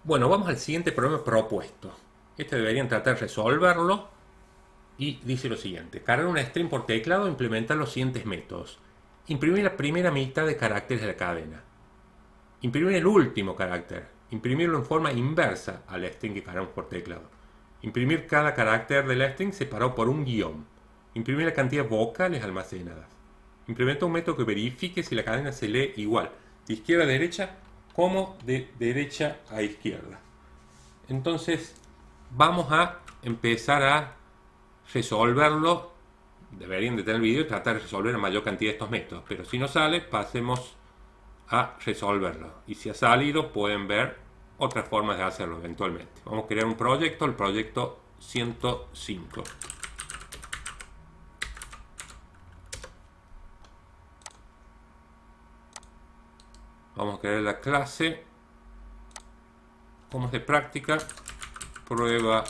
Bueno, vamos al siguiente problema propuesto. Este deberían tratar de resolverlo y dice lo siguiente. Cargar una string por teclado e implementar los siguientes métodos. Imprimir la primera mitad de caracteres de la cadena. Imprimir el último carácter. Imprimirlo en forma inversa a la string que cargamos por teclado. Imprimir cada carácter de la string separado por un guión. Imprimir la cantidad de vocales almacenadas. Implementa un método que verifique si la cadena se lee igual de izquierda a derecha como de derecha a izquierda. Entonces vamos a empezar a resolverlo. Deberían de tener el video y tratar de resolver la mayor cantidad de estos métodos, pero si no sale, pasemos a resolverlo. Y si ha salido, pueden ver otras formas de hacerlo eventualmente. Vamos a crear un proyecto, el proyecto 105. Vamos a crear la clase, como es de práctica, prueba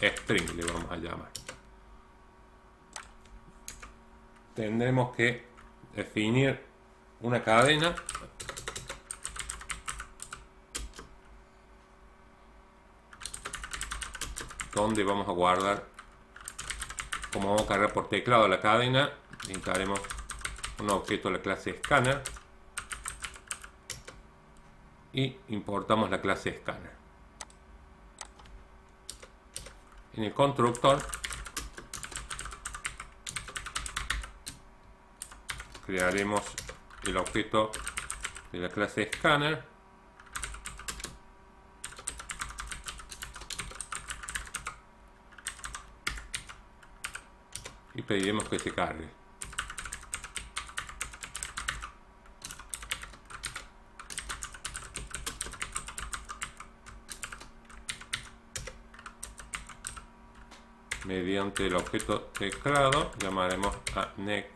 string, le vamos a llamar. Tendremos que definir una cadena donde vamos a guardar, como vamos a cargar por teclado la cadena, necesitaremos un objeto de la clase scanner y importamos la clase scanner. En el constructor crearemos el objeto de la clase scanner y pediremos que se cargue. Mediante el objeto teclado llamaremos a neckline.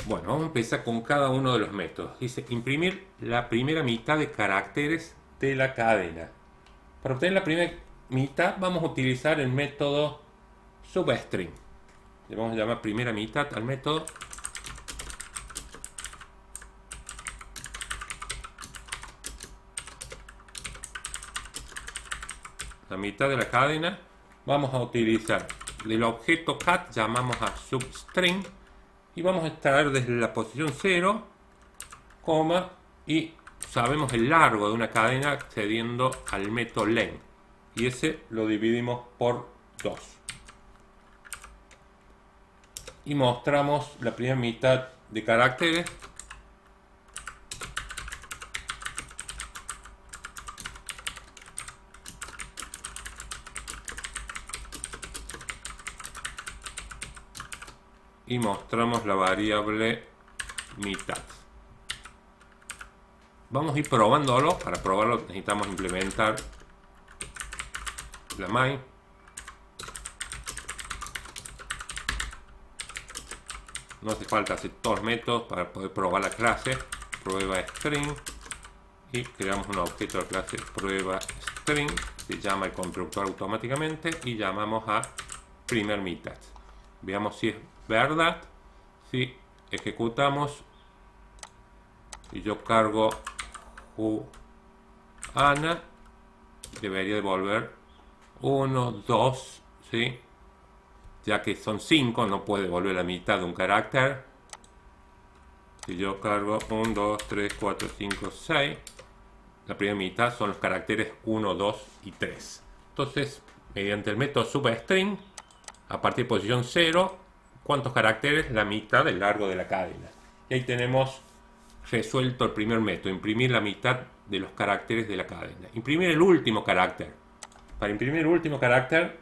Bueno, vamos a empezar con cada uno de los métodos. Dice imprimir la primera mitad de caracteres de la cadena. Para obtener la primera mitad vamos a utilizar el método substring. Le vamos a llamar primera mitad al método. La mitad de la cadena. Vamos a utilizar del objeto cat, llamamos a substring y vamos a extraer desde la posición 0, coma, y sabemos el largo de una cadena accediendo al método len, y ese lo dividimos por 2 y mostramos la primera mitad de caracteres. Y mostramos la variable mitad. Vamos a ir probándolo. Para probarlo necesitamos implementar la main. No hace falta hacer todos los métodos para poder probar la clase. Prueba string. Y creamos un objeto de la clase prueba string. Se llama el constructor automáticamente. Y llamamos a primer mitad. Veamos si es verdad. Si ejecutamos y yo cargo Ana, debería devolver 1, 2, ¿sí? Ya que son 5, no puede devolver la mitad de un carácter. Si yo cargo 1, 2, 3, 4, 5, 6, la primera mitad son los caracteres 1, 2 y 3. Entonces, mediante el método substring, a partir de posición 0, ¿cuántos caracteres? La mitad del largo de la cadena. Y ahí tenemos resuelto el primer método, imprimir la mitad de los caracteres de la cadena. Imprimir el último carácter. Para imprimir el último carácter,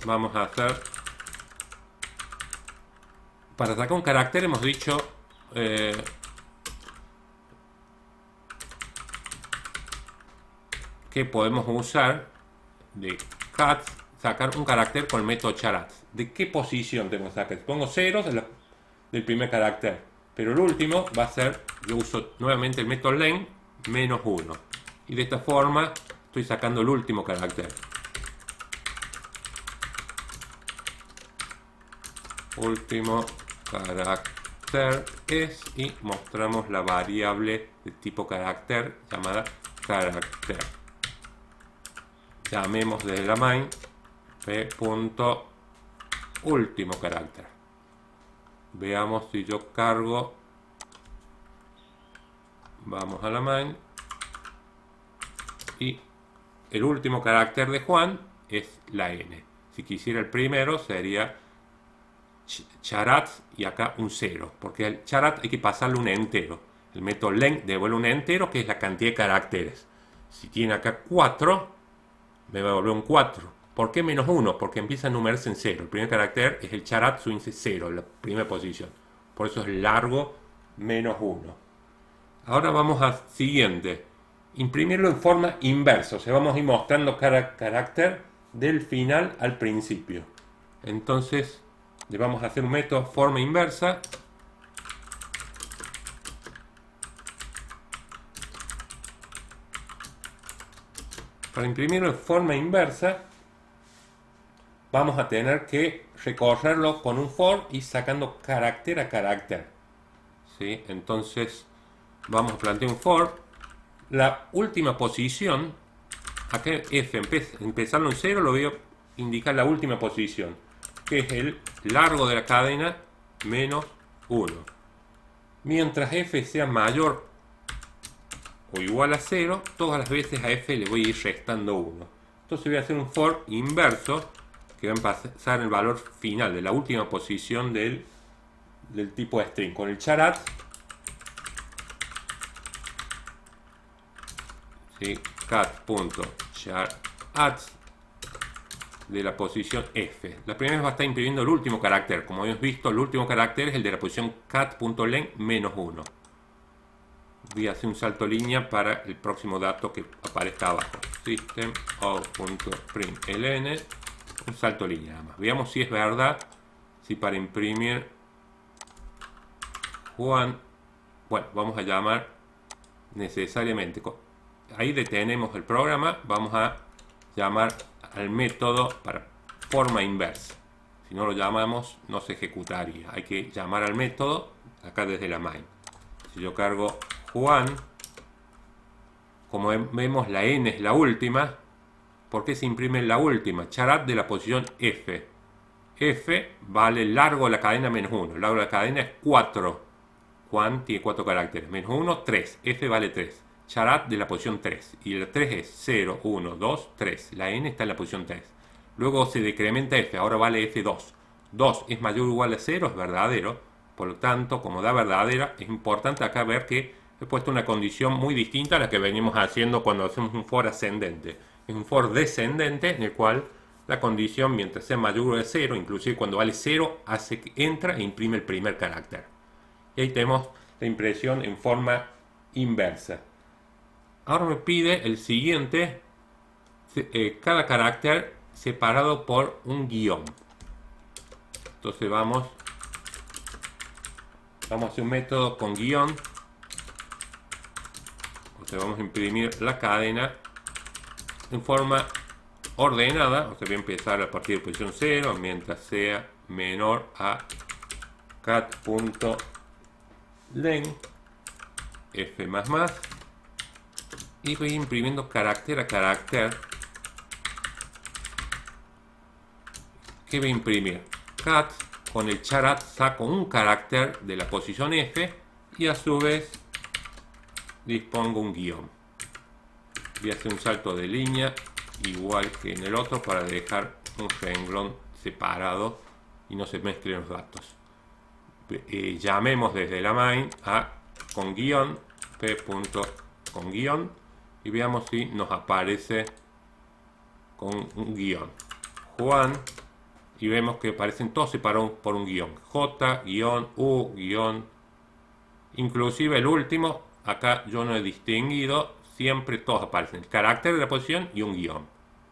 vamos a hacer, para sacar un carácter hemos dicho que podemos usar de cat, sacar un carácter con el método charat. ¿De qué posición tengo que sacar? Pongo ceros del primer carácter, pero el último va a ser, yo uso nuevamente el método len, -1, y de esta forma estoy sacando el último carácter. último carácter es, y mostramos la variable de tipo carácter llamada carácter. Llamemos desde la main p.último carácter. Veamos si yo cargo. Vamos a la main y el último carácter de Juan es la n. Si quisiera el primero sería charat y acá un 0, porque al charat hay que pasarle un entero. El método len devuelve un entero, que es la cantidad de caracteres. Si tiene acá 4, me va a devolver un 4. ¿Por qué menos 1? Porque empieza a numerarse en 0. El primer carácter es el charat, su índice 0, la primera posición. Por eso es largo menos 1. Ahora vamos al siguiente. Imprimirlo en forma inversa. O sea, vamos a ir mostrando cada carácter del final al principio. Entonces, le vamos a hacer un método forma inversa. Para imprimirlo en forma inversa, vamos a tener que recorrerlo con un for y sacando carácter a carácter. ¿Sí? Entonces, vamos a plantear un for. La última posición, acá f, empezarlo en 0, lo voy a indicar la última posición, que es el largo de la cadena menos 1. Mientras f sea mayor o igual a 0, todas las veces a f le voy a ir restando 1. Entonces voy a hacer un for inverso que va a pasar el valor final de la última posición del tipo string con el charat. ¿Sí? cat.charat de la posición f. La primera vez va a estar imprimiendo el último carácter. Como hemos visto, el último carácter es el de la posición cat.len menos 1. Voy a hacer un salto línea para el próximo dato que aparezca abajo. System.out.println, un salto línea nada más. Veamos si es verdad, si para imprimir Juan, bueno, vamos a llamar necesariamente, ahí detenemos el programa, vamos a llamar al método para forma inversa. Si no lo llamamos, no se ejecutaría. Hay que llamar al método acá desde la main. Si yo cargo Juan, como vemos, la n es la última. ¿Por qué se imprime la última? Charat de la posición f. F vale el largo de la cadena menos 1. El largo de la cadena es 4. Juan tiene 4 caracteres. Menos 1, 3. F vale 3. Charat de la posición 3. Y el 3 es 0, 1, 2, 3. La n está en la posición 3. Luego se decrementa f. Ahora vale f2. 2 es mayor o igual a 0, es verdadero. Por lo tanto, como da verdadera, es importante acá ver que he puesto una condición muy distinta a la que venimos haciendo cuando hacemos un for ascendente. Es un for descendente en el cual la condición, mientras sea mayor o igual a 0, inclusive cuando vale 0, hace que entra e imprime el primer carácter. Y ahí tenemos la impresión en forma inversa. Ahora me pide el siguiente, cada carácter separado por un guión. Entonces vamos a hacer un método con guión. O sea, vamos a imprimir la cadena en forma ordenada. O sea, voy a empezar a partir de posición 0 mientras sea menor a cat.len f++, y voy imprimiendo carácter a carácter. ¿Qué voy a imprimir? Cat, con el charat saco un carácter de la posición f y a su vez dispongo un guión. Voy a hacer un salto de línea igual que en el otro para dejar un renglón separado y no se mezclen los datos. Llamemos desde la main a con guión p.con guión y veamos si nos aparece con un guión Juan, y vemos que aparecen todos separados por un guión J, guión, U, guión. Inclusive el último, acá yo no he distinguido, siempre todos aparecen el carácter de la posición y un guión.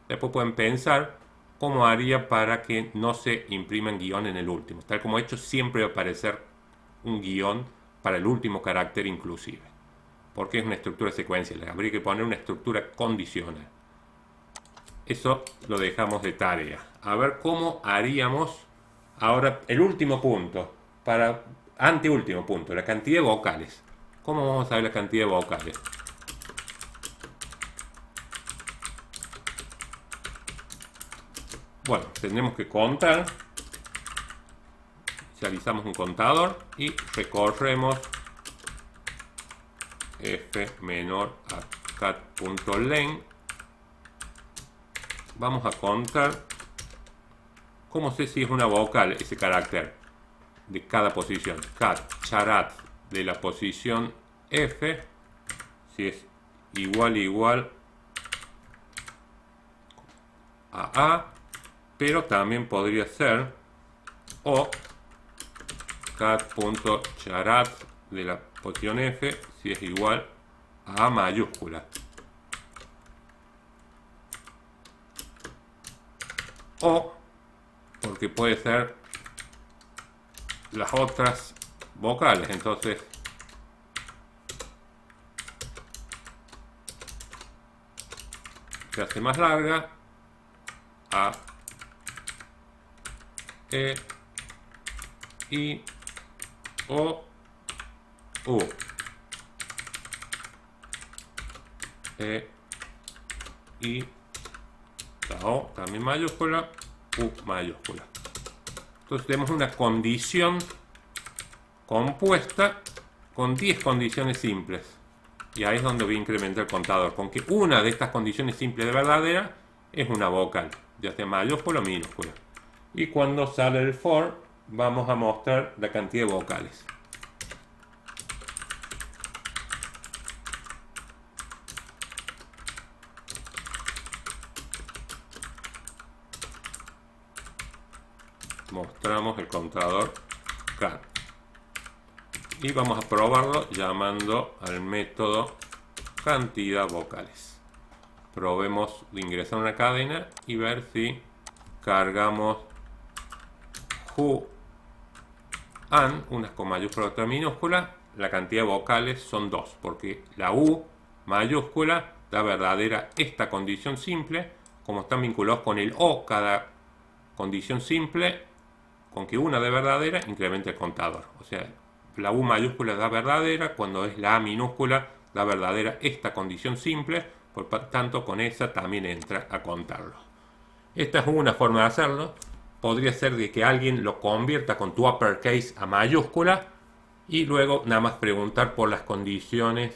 Después pueden pensar cómo haría para que no se impriman guión en el último. Tal como he hecho, siempre va a aparecer un guión para el último carácter inclusive. Porque es una estructura secuencial. Habría que poner una estructura condicional. Eso lo dejamos de tarea. A ver cómo haríamos Ahora, el último punto, anteúltimo punto, la cantidad de vocales. ¿Cómo vamos a ver la cantidad de vocales? Bueno, tendremos que contar. Inicializamos un contador y recorremos f menor a cat.len. Vamos a contar. ¿Cómo sé si es una vocal ese carácter de cada posición? Cat charat de la posición f, si es igual a, pero también podría ser o cat.charat de la posición f si es igual a mayúscula. O porque puede ser las otras vocales, entonces se hace más larga, a, e, i, o, u, e, i, la o también mayúscula, u mayúscula. Entonces tenemos una condición compuesta con 10 condiciones simples. Y ahí es donde voy a incrementar el contador. Con que una de estas condiciones simples de verdadera es una vocal, ya sea mayúscula o minúscula. Y cuando sale el for, vamos a mostrar la cantidad de vocales. Mostramos el contador cat. Y vamos a probarlo llamando al método cantidad vocales. Probemos de ingresar una cadena y ver si cargamos who and, unas con mayúscula y otra minúscula. La cantidad de vocales son 2, porque la u mayúscula da verdadera esta condición simple, como están vinculados con el o cada condición simple, con que una de verdadera incrementa el contador. O sea, la u mayúscula da verdadera, cuando es la a minúscula da verdadera esta condición simple, por tanto con esa también entra a contarlo. Esta es una forma de hacerlo. Podría ser de que alguien lo convierta con tu uppercase a mayúscula y luego nada más preguntar por las condiciones,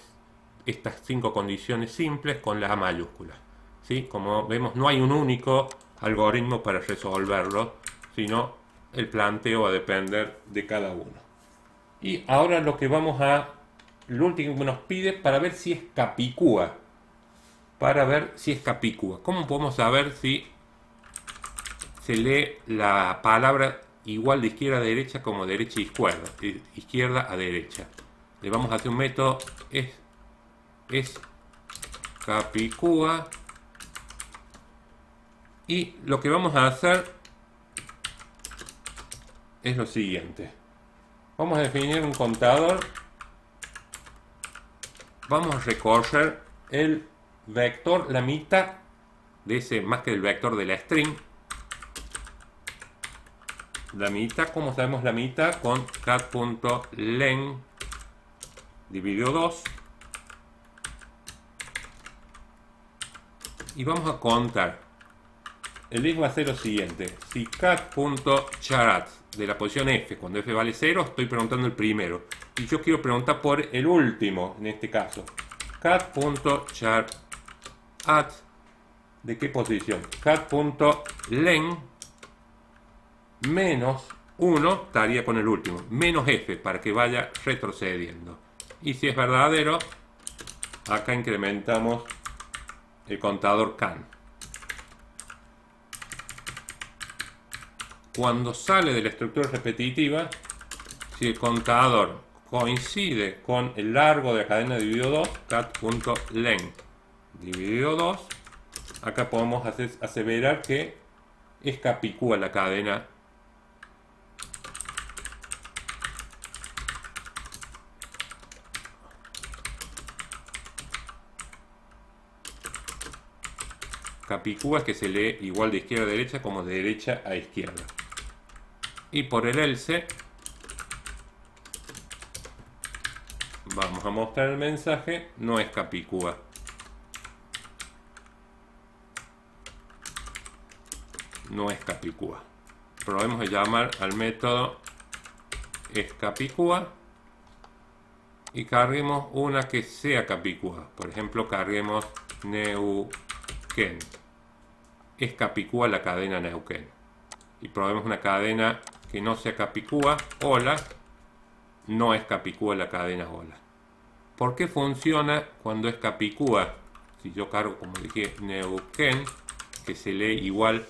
estas 5 condiciones simples con la a mayúscula. ¿Sí? Como vemos, no hay un único algoritmo para resolverlo, sino el planteo va a depender de cada uno. Y ahora lo último que nos pide para ver si es capicúa. ¿Cómo podemos saber si se lee la palabra igual de izquierda a derecha como derecha a izquierda, izquierda a derecha? Le vamos a hacer un método es capicúa, y lo que vamos a hacer es lo siguiente. Vamos a definir un contador. Vamos a recorrer el vector, la mitad de ese, más que el vector de la string. La mitad, ¿cómo sabemos la mitad? Con cat.len dividido 2. Y vamos a contar. El is va a ser lo siguiente. Si cat.charat de la posición f, cuando f vale 0, estoy preguntando el primero. Y yo quiero preguntar por el último, en este caso. Cat.charat, ¿de qué posición? Cat.len menos 1 estaría con el último, menos f para que vaya retrocediendo. Y si es verdadero, acá incrementamos el contador can. Cuando sale de la estructura repetitiva, si el contador coincide con el largo de la cadena dividido 2, cat.len dividido 2, acá podemos aseverar que es capicúa la cadena. Capicúa es que se lee igual de izquierda a derecha como de derecha a izquierda. Y por el else vamos a mostrar el mensaje, no es Capicúa. No es Capicúa. Probemos a llamar al método es Capicúa y carguemos una que sea Capicúa. Por ejemplo, carguemos Neuquén. Es Capicúa la cadena Neuquén. Y probemos una cadena que no sea Capicúa. Hola. No es Capicúa la cadena hola. ¿Por qué funciona cuando es Capicúa? Si yo cargo, como dije, Neuquén, que se lee igual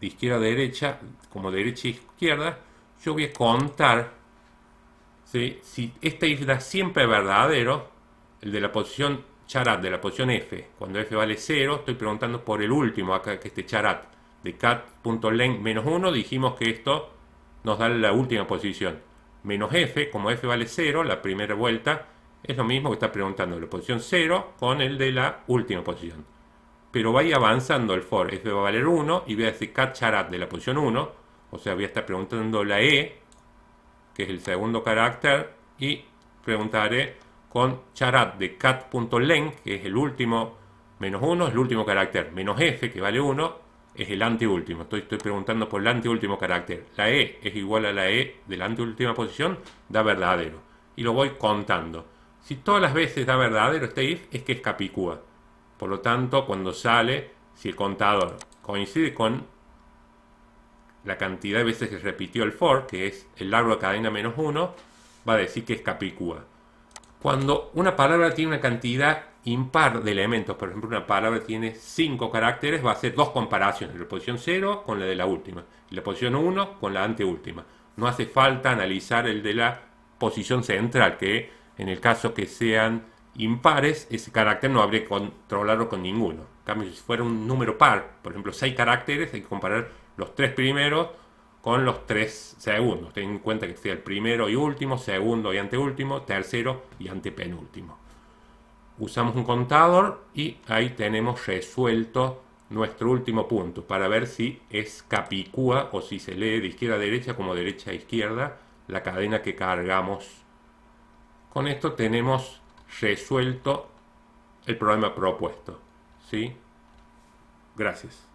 de izquierda a derecha, como derecha a izquierda, yo voy a contar, ¿sí? Si este if da siempre verdadero, el de la posición charat, de la posición f, cuando f vale 0, estoy preguntando por el último, acá que este charat de cat.length menos 1, dijimos que esto nos da la última posición. Menos f, como f vale 0, la primera vuelta, es lo mismo que está preguntando la posición 0 con el de la última posición. Pero vaya avanzando el for, f va a valer 1 y voy a decir cat charat de la posición 1, o sea, voy a estar preguntando la e, que es el segundo carácter, y preguntaré con charat de cat.length, que es el último, menos 1 es el último carácter, menos f, que vale 1, es el anteúltimo. Estoy preguntando por el anteúltimo carácter. La e es igual a la e de la anteúltima posición, da verdadero. Y lo voy contando. Si todas las veces da verdadero este if, es que es Capicúa. Por lo tanto, cuando sale, si el contador coincide con la cantidad de veces que repitió el for, que es el largo de cadena menos 1, va a decir que es Capicúa. Cuando una palabra tiene una cantidad impar de elementos, por ejemplo, una palabra tiene 5 caracteres, va a hacer dos comparaciones, la posición 0 con la de la última, y la posición 1 con la anteúltima. No hace falta analizar el de la posición central, que en el caso que sean impares, ese carácter no habría que controlarlo con ninguno. En cambio, si fuera un número par, por ejemplo, 6 caracteres, hay que comparar los 3 primeros con los 3 segundos. Ten en cuenta que sea el primero y último, segundo y anteúltimo, tercero y antepenúltimo. Usamos un contador y ahí tenemos resuelto nuestro último punto para ver si es Capicúa o si se lee de izquierda a derecha como derecha a izquierda la cadena que cargamos. Con esto tenemos resuelto el problema propuesto. ¿Sí? Gracias.